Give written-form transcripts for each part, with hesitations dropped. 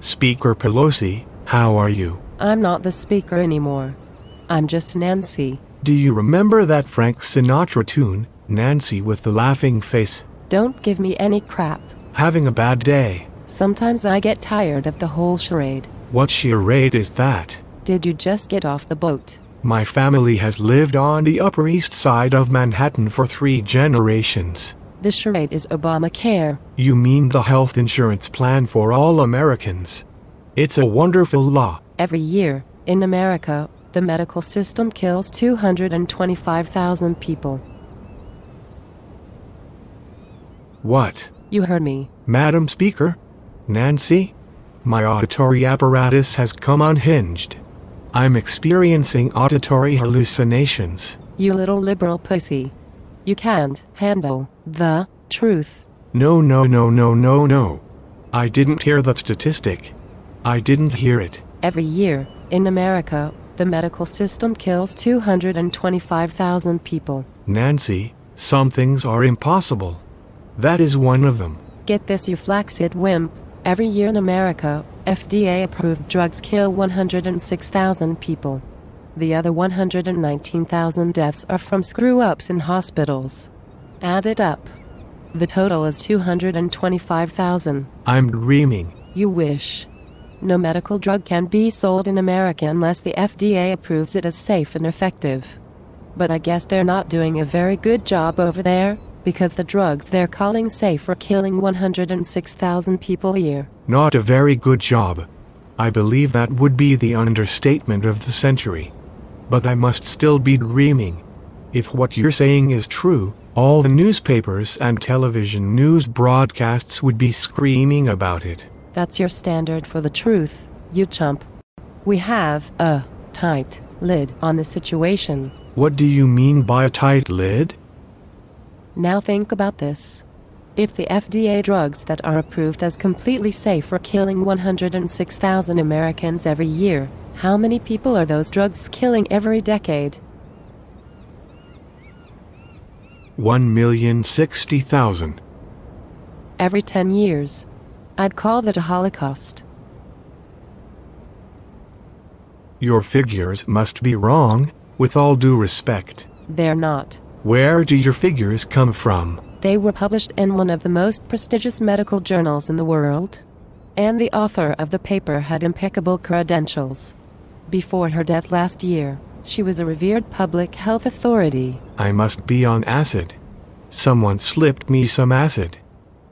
Speaker Pelosi, how are you? I'm not the speaker anymore. I'm just Nancy. Do you remember that Frank Sinatra tune, Nancy with the laughing face? Don't give me any crap. Having a bad day. Sometimes I get tired of the whole charade. What charade is that? Did you just get off the boat? My family has lived on the Upper East Side of Manhattan for 3 generations. The charade is Obamacare. You mean the health insurance plan for all Americans? It's a wonderful law. Every year, in America, the medical system kills 225,000 people. What? You heard me. Madam Speaker? Nancy? My auditory apparatus has come unhinged. I'm experiencing auditory hallucinations. You little liberal pussy. You can't handle the truth. No, no, no, no, no, no. I didn't hear that statistic. I didn't hear it. Every year, in America, the medical system kills 225,000 people. Nancy, some things are impossible. That is one of them. Get this, you flaccid wimp. Every year in America, FDA-approved drugs kill 106,000 people. The other 119,000 deaths are from screw-ups in hospitals. Add it up. The total is 225,000. I'm dreaming. You wish. No medical drug can be sold in America unless the FDA approves it as safe and effective. But I guess they're not doing a very good job over there, because the drugs they're calling safe are killing 106,000 people a year. Not a very good job. I believe that would be the understatement of the century. But I must still be dreaming. If what you're saying is true, all the newspapers and television news broadcasts would be screaming about it. That's your standard for the truth, you chump. We have a tight lid on the situation. What do you mean by a tight lid? Now think about this. If the FDA drugs that are approved as completely safe are killing 106,000 Americans every year, how many people are those drugs killing every decade? 1,060,000. Every 10 years. I'd call that a holocaust. Your figures must be wrong, with all due respect. They're not. Where do your figures come from? They were published in one of the most prestigious medical journals in the world. And the author of the paper had impeccable credentials. Before her death last year, she was a revered public health authority. I must be on acid. Someone slipped me some acid.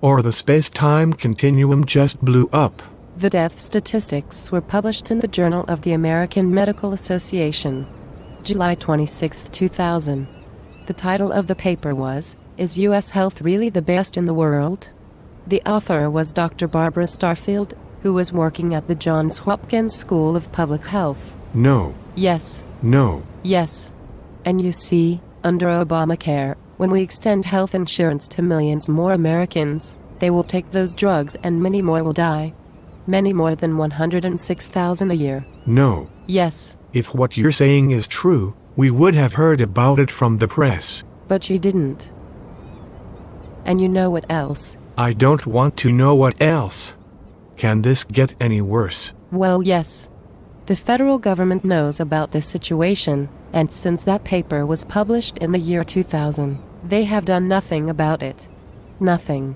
Or the space-time continuum just blew up. The death statistics were published in the Journal of the American Medical Association, July 26, 2000. The title of the paper was, "Is U.S. Health Really the Best in the World?" The author was Dr. Barbara Starfield, who was working at the Johns Hopkins School of Public Health. No. Yes. No. Yes. And you see, under Obamacare, when we extend health insurance to millions more Americans, they will take those drugs and many more will die. Many more than 106,000 a year. No. Yes. If what you're saying is true, we would have heard about it from the press. But you didn't. And you know what else? I don't want to know what else. Can this get any worse? Well, yes. The federal government knows about this situation, and since that paper was published in the year 2000, they have done nothing about it. Nothing.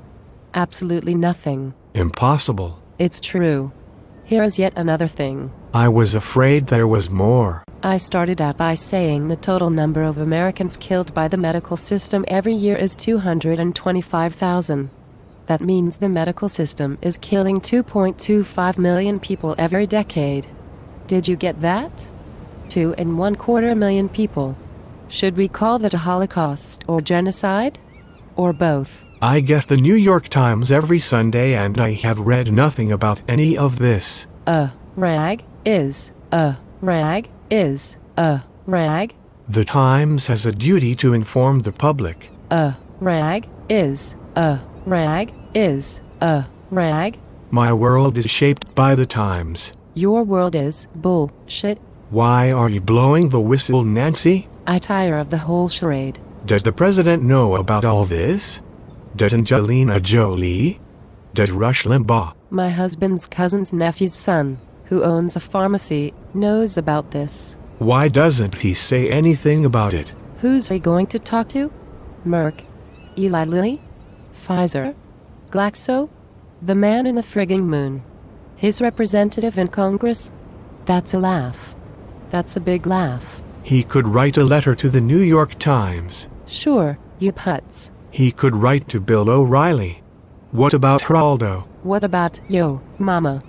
Absolutely nothing. Impossible. It's true. Here is yet another thing. I was afraid there was more. I started out by saying the total number of Americans killed by the medical system every year is 225,000. That means the medical system is killing 2.25 million people every decade. Did you get that? 2.25 million people. Should we call that a holocaust or genocide? Or both? I get the New York Times every Sunday and I have read nothing about any of this. A rag is a rag is a rag. The Times has a duty to inform the public. A rag is a rag is a rag. My world is shaped by the Times. Your world is bullshit. Why are you blowing the whistle, Nancy? I tire of the whole charade. Does the president know about all this? Does Angelina Jolie? Does Rush Limbaugh? My husband's cousin's nephew's son, who owns a pharmacy, knows about this. Why doesn't he say anything about it? Who's he going to talk to? Merck? Eli Lilly? Pfizer? Glaxo? The man in the frigging moon. His representative in Congress? That's a laugh. That's a big laugh. He could write a letter to the New York Times. Sure, you putz. He could write to Bill O'Reilly. What about Geraldo? What about yo, mama?